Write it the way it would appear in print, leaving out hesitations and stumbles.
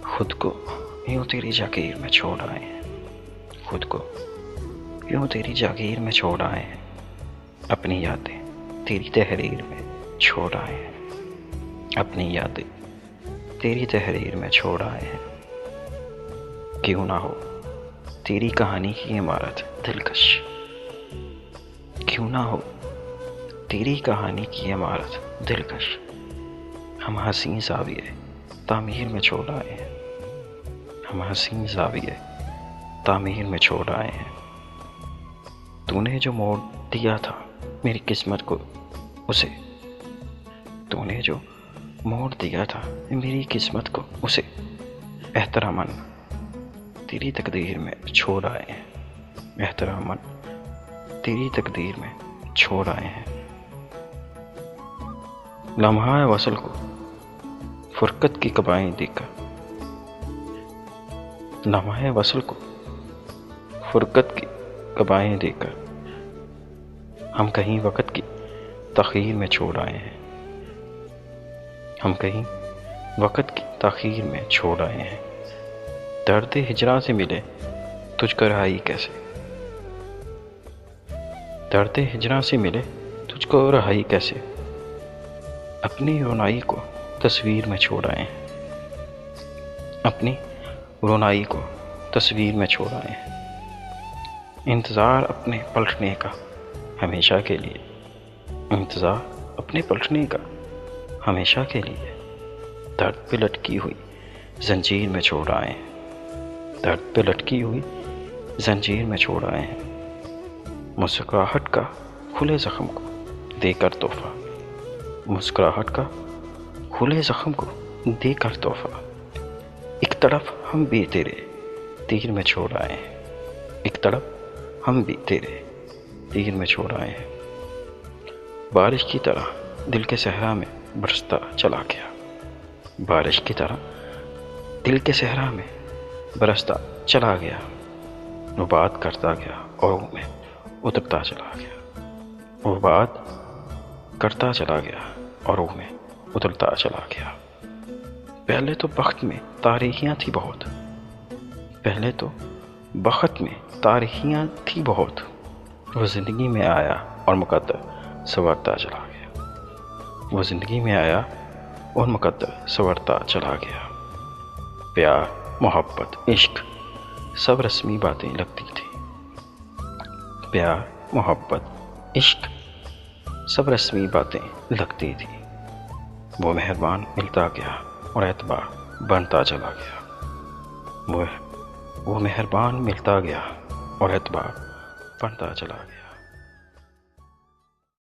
خود کو یوں تیری جاگیر میں چھوڑ آئے ہیں، خود کو یوں تیری جاگیر میں چھوڑ آئے ہیں، اپنی یادیں تیری تحریر میں چھوڑ آئے ہیں، اپنی یادیں تیری تحریر میں چھوڑ آئے ہیں۔ کیوں نہ ہو تیری کہانی کی عمارت دلکش، کیوں نہ ہو تیری کہانی کی عمارت دلکش، ہم حسین زاویے تعمیر میں چھوڑ آئے ہیں، ہم حسین زاویے تعمیر میں چھوڑ آئے ہیں۔ تو نے جو موڑ دیا تھا میری قسمت کو، اسے تو نے جو موڑ دیا تھا میری قسمت کو، اسے احتراماً تیری تقدیر میں چھوڑ آئے ہیں، احتراماً تیری تقدیر میں چھوڑ آئے ہیں۔ لمحہ وصل کو فرقت کی قبائیں دے کر، لمحہ وصل کو فرقت کی قبائیں دے کر، ہم کہیں وقت کی تاخیر میں چھوڑ آئے ہیں، ہم کہیں وقت کی تاخیر میں چھوڑ آئے ہیں۔ درد ہجراں سے ملے تجھ کو رہائی کیسے، درد ہجراں سے ملے تجھ کو رہائی کیسے، اپنی رونائی کو تصویر میں چھوڑ آئے ہیں، اپنی رونائی کو تصویر میں چھوڑ آئے ہیں۔ انتظار اپنے پلٹنے کا ہمیشہ کے لیے، انتظار اپنے پلٹنے کا ہمیشہ کے لیے، درد پہ لٹکی ہوئی زنجیر میں چھوڑ آئے ہیں، درد پہ لٹکی ہوئی زنجیر میں چھوڑ آئے ہیں۔ مسکراہٹ کا کھلے زخم کو دے کر تحفہ، مسکراہٹ کا کھلے زخم کو دے کر تحفہ، ایک طرف ہم بھی تیرے تیر میں چھوڑ آئے ہیں، ایک طرف ہم بھی تیرے تیر میں چھوڑ آئے ہیں۔ بارش کی طرح دل کے صحرا میں برستا چلا گیا، بارش کی طرح دل کے صحرا میں برستا چلا گیا، وہ بات کرتا گیا اور میں اترتا چلا گیا، وہ بات کرتا چلا گیا اور میں اترتا چلا گیا۔ پہلے تو بخت میں تاریکیاں تھی بہت، پہلے تو بخت میں تاریکیاں تھی بہت، وہ زندگی میں آیا اور مقدر سنورتا چلا گیا، وہ زندگی میں آیا اور مقدر سنورتا چلا گیا۔ پیار، محبت، عشق سب رسمی باتیں لگتی تھی، پیار، محبت، عشق سب رسمی باتیں لگتی تھی۔ وہ مہربان ملتا گیا اور اعتبار بنتا چلا گیا، وہ مہربان ملتا گیا اور اعتبار بنتا چلا گیا۔